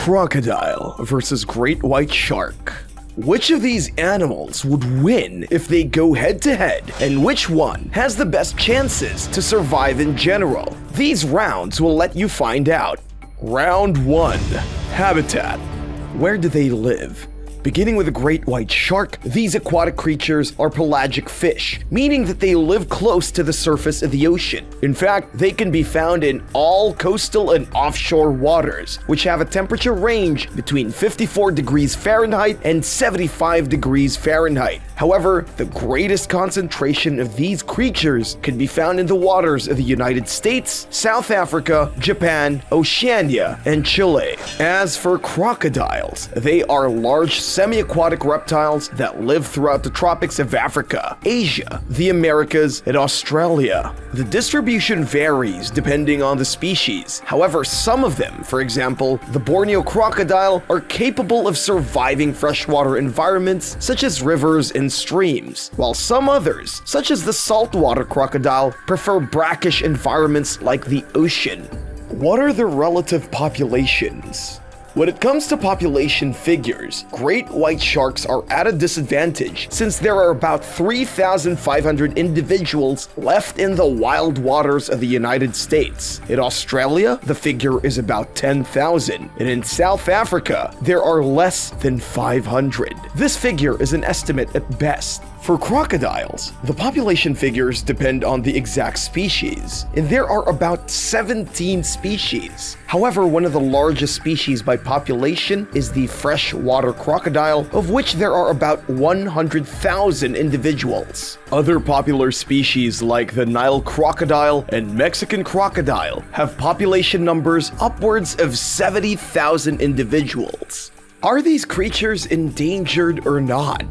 Crocodile versus great white shark. Which of these animals would win if they go head to head, and which one has the best chances to survive in general? These rounds will let you find out. Round 1. Habitat. Where do they live? Beginning with a great white shark, these aquatic creatures are pelagic fish, meaning that they live close to the surface of the ocean. In fact, they can be found in all coastal and offshore waters, which have a temperature range between 54 degrees Fahrenheit and 75 degrees Fahrenheit. However, the greatest concentration of these creatures can be found in the waters of the United States, South Africa, Japan, Oceania, and Chile. As for crocodiles, they are large semiaquatic reptiles that live throughout the tropics of Africa, Asia, the Americas, and Australia. The distribution varies depending on the species. However, some of them, for example, the Borneo crocodile, are capable of surviving freshwater environments such as rivers and streams, while some others, such as the saltwater crocodile, prefer brackish environments like the ocean. What are the relative populations? When it comes to population figures, great white sharks are at a disadvantage since there are about 3,500 individuals left in the wild waters of the United States. In Australia, the figure is about 10,000, and in South Africa, there are less than 500. This figure is an estimate at best. For crocodiles, the population figures depend on the exact species, and there are about 17 species. However, one of the largest species by population is the freshwater crocodile, of which there are about 100,000 individuals. Other popular species like the Nile crocodile and Mexican crocodile have population numbers upwards of 70,000 individuals. Are these creatures endangered or not?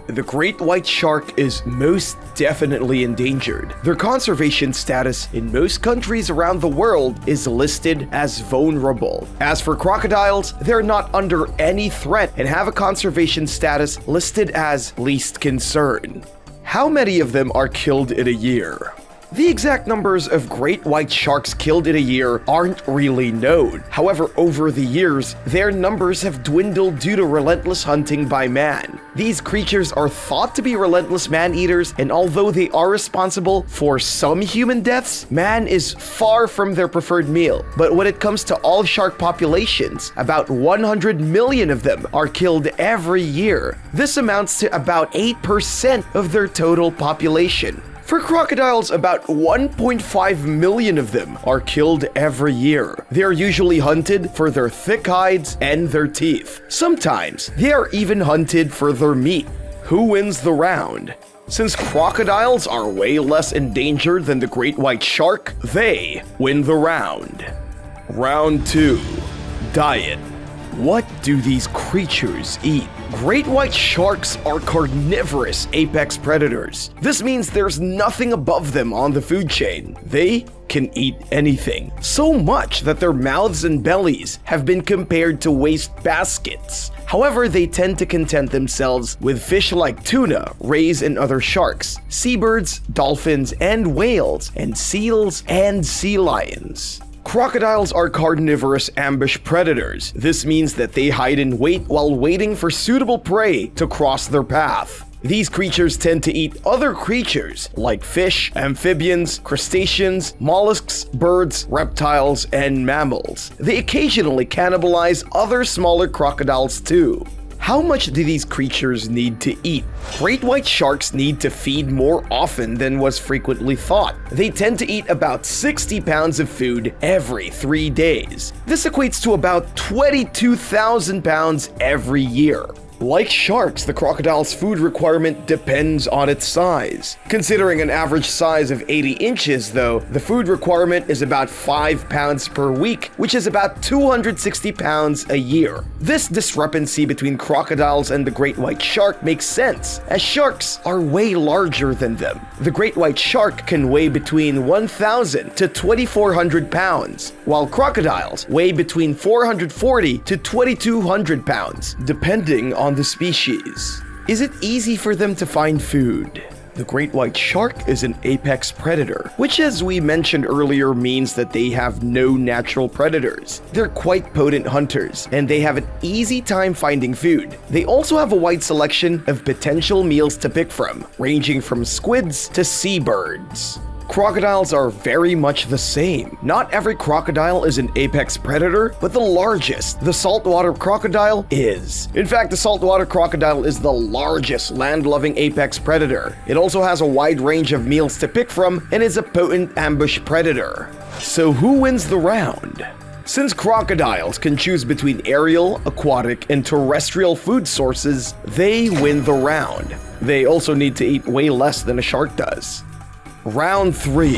The great white shark is most definitely endangered. Their conservation status in most countries around the world is listed as vulnerable. As for crocodiles, they're not under any threat and have a conservation status listed as least concern. How many of them are killed in a year? The exact numbers of great white sharks killed in a year aren't really known. However, over the years, their numbers have dwindled due to relentless hunting by man. These creatures are thought to be relentless man-eaters, and although they are responsible for some human deaths, man is far from their preferred meal. But when it comes to all shark populations, about 100 million of them are killed every year. This amounts to about 8% of their total population. For crocodiles, about 1.5 million of them are killed every year. They are usually hunted for their thick hides and their teeth. Sometimes, they are even hunted for their meat. Who wins the round? Since crocodiles are way less endangered than the great white shark, they win the round. Round 2. Diet. What do these creatures eat? Great white sharks are carnivorous apex predators. This means there's nothing above them on the food chain. They can eat anything, so much that their mouths and bellies have been compared to waste baskets. However, they tend to content themselves with fish like tuna, rays, and other sharks, seabirds, dolphins, and whales, and seals and sea lions. Crocodiles are carnivorous ambush predators. This means that they hide in wait while waiting for suitable prey to cross their path. These creatures tend to eat other creatures like fish, amphibians, crustaceans, mollusks, birds, reptiles, and mammals. They occasionally cannibalize other smaller crocodiles too. How much do these creatures need to eat? Great white sharks need to feed more often than was frequently thought. They tend to eat about 60 pounds of food every 3 days. This equates to about 22,000 pounds every year. Like sharks, the crocodile's food requirement depends on its size. Considering an average size of 80 inches, though, the food requirement is about 5 pounds per week, which is about 260 pounds a year. This discrepancy between crocodiles and the great white shark makes sense, as sharks are way larger than them. The great white shark can weigh between 1,000 to 2,400 pounds, while crocodiles weigh between 440 to 2,200 pounds, depending on the species. Is it easy for them to find food? The great white shark is an apex predator, which as we mentioned earlier means that they have no natural predators. They're quite potent hunters, and they have an easy time finding food. They also have a wide selection of potential meals to pick from, ranging from squids to seabirds. Crocodiles are very much the same. Not every crocodile is an apex predator, but the largest, the saltwater crocodile, is. In fact, the saltwater crocodile is the largest land-loving apex predator. It also has a wide range of meals to pick from and is a potent ambush predator. So who wins the round? Since crocodiles can choose between aerial, aquatic, and terrestrial food sources, they win the round. They also need to eat way less than a shark does. Round 3.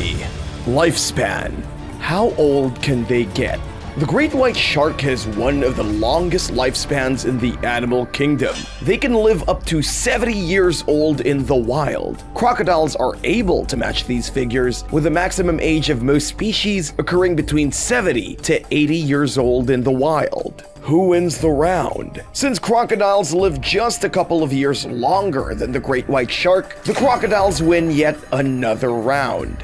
Lifespan. How old can they get? The great white shark has one of the longest lifespans in the animal kingdom. They can live up to 70 years old in the wild. Crocodiles are able to match these figures, with the maximum age of most species occurring between 70 to 80 years old in the wild. Who wins the round? Since crocodiles live just a couple of years longer than the great white shark, the crocodiles win yet another round.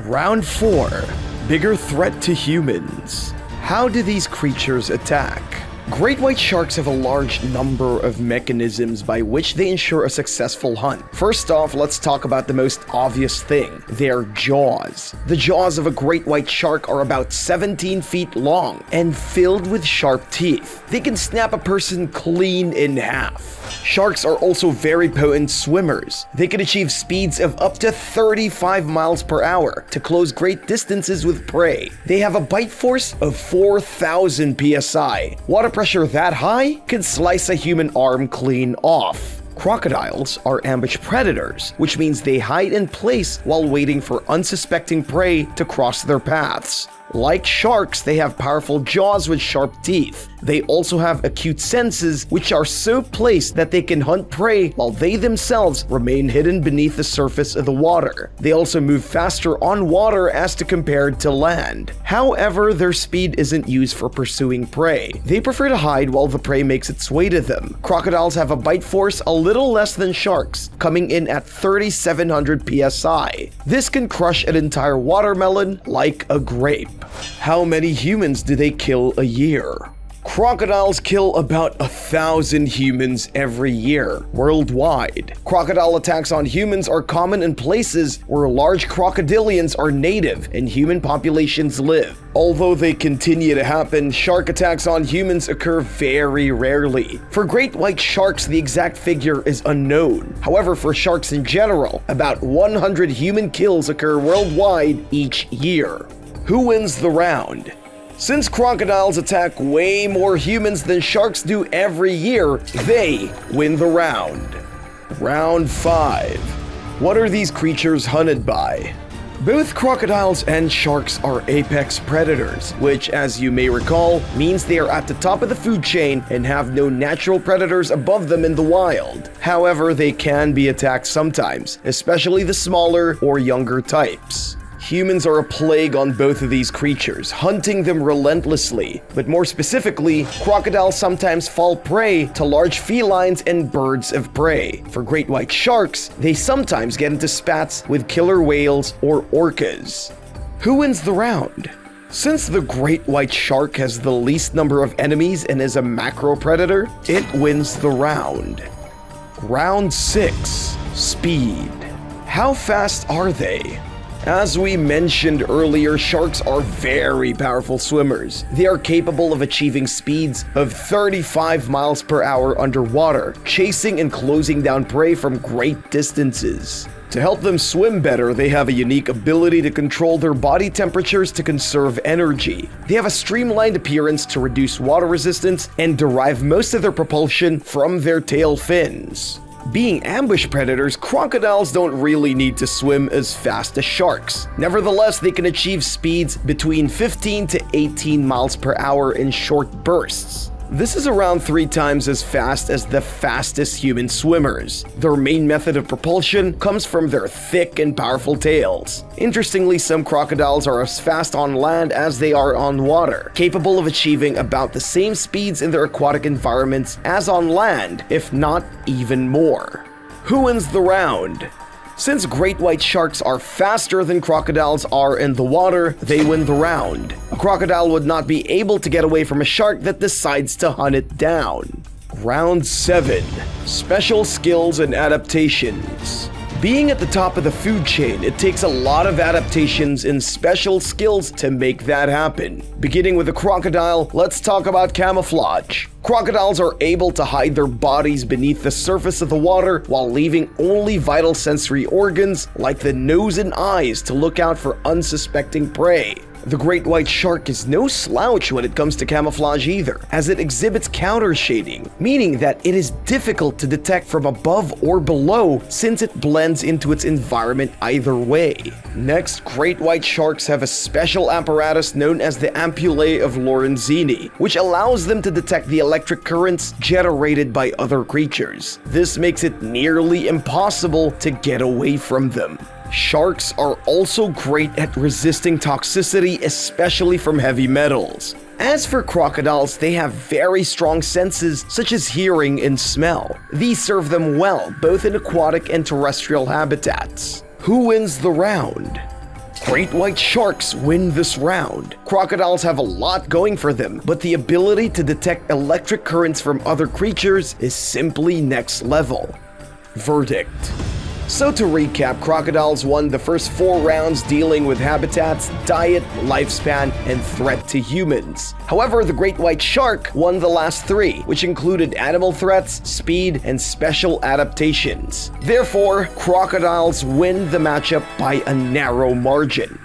Round 4. Bigger threat to humans. How do these creatures attack? Great white sharks have a large number of mechanisms by which they ensure a successful hunt. First off, let's talk about the most obvious thing, their jaws. The jaws of a great white shark are about 17 feet long and filled with sharp teeth. They can snap a person clean in half. Sharks are also very potent swimmers. They can achieve speeds of up to 35 miles per hour to close great distances with prey. They have a bite force of 4,000 psi. Water pressure that high can slice a human arm clean off. Crocodiles are ambush predators, which means they hide in place while waiting for unsuspecting prey to cross their paths. Like sharks, they have powerful jaws with sharp teeth. They also have acute senses, which are so placed that they can hunt prey while they themselves remain hidden beneath the surface of the water. They also move faster on water as compared to land. However, their speed isn't used for pursuing prey. They prefer to hide while the prey makes its way to them. Crocodiles have a bite force a little less than sharks, coming in at 3,700 psi. This can crush an entire watermelon like a grape. How many humans do they kill a year? Crocodiles kill about 1,000 humans every year, worldwide. Crocodile attacks on humans are common in places where large crocodilians are native and human populations live. Although they continue to happen, shark attacks on humans occur very rarely. For great white sharks, the exact figure is unknown. However, for sharks in general, about 100 human kills occur worldwide each year. Who wins the round? Since crocodiles attack way more humans than sharks do every year, they win the round. Round 5. What are these creatures hunted by? Both crocodiles and sharks are apex predators, which, as you may recall, means they are at the top of the food chain and have no natural predators above them in the wild. However, they can be attacked sometimes, especially the smaller or younger types. Humans are a plague on both of these creatures, hunting them relentlessly. But more specifically, crocodiles sometimes fall prey to large felines and birds of prey. For great white sharks, they sometimes get into spats with killer whales or orcas. Who wins the round? Since the great white shark has the least number of enemies and is a macro predator, it wins the round. Round 6. Speed. How fast are they? As we mentioned earlier, sharks are very powerful swimmers. They are capable of achieving speeds of 35 miles per hour underwater, chasing and closing down prey from great distances. To help them swim better, they have a unique ability to control their body temperatures to conserve energy. They have a streamlined appearance to reduce water resistance and derive most of their propulsion from their tail fins. Being ambush predators, crocodiles don't really need to swim as fast as sharks. Nevertheless, they can achieve speeds between 15 to 18 miles per hour in short bursts. This is around 3 times as fast as the fastest human swimmers. Their main method of propulsion comes from their thick and powerful tails. Interestingly, some crocodiles are as fast on land as they are on water, capable of achieving about the same speeds in their aquatic environments as on land, if not even more. Who wins the round? Since great white sharks are faster than crocodiles are in the water, they win the round. A crocodile would not be able to get away from a shark that decides to hunt it down. Round 7. Special skills and adaptations. Being at the top of the food chain, it takes a lot of adaptations and special skills to make that happen. Beginning with a crocodile, let's talk about camouflage. Crocodiles are able to hide their bodies beneath the surface of the water while leaving only vital sensory organs like the nose and eyes to look out for unsuspecting prey. The great white shark is no slouch when it comes to camouflage either, as it exhibits counter shading, meaning that it is difficult to detect from above or below since it blends into its environment either way. Next, great white sharks have a special apparatus known as the ampullae of Lorenzini, which allows them to detect the electric currents generated by other creatures. This makes it nearly impossible to get away from them. Sharks are also great at resisting toxicity, especially from heavy metals. As for crocodiles, they have very strong senses such as hearing and smell. These serve them well both in aquatic and terrestrial habitats. Who wins the round? Great white sharks win this round. Crocodiles have a lot going for them, but the ability to detect electric currents from other creatures is simply next level. Verdict. So to recap, crocodiles won the first 4 rounds dealing with habitats, diet, lifespan, and threat to humans. However, the great white shark won the last 3, which included animal threats, speed, and special adaptations. Therefore, crocodiles win the matchup by a narrow margin.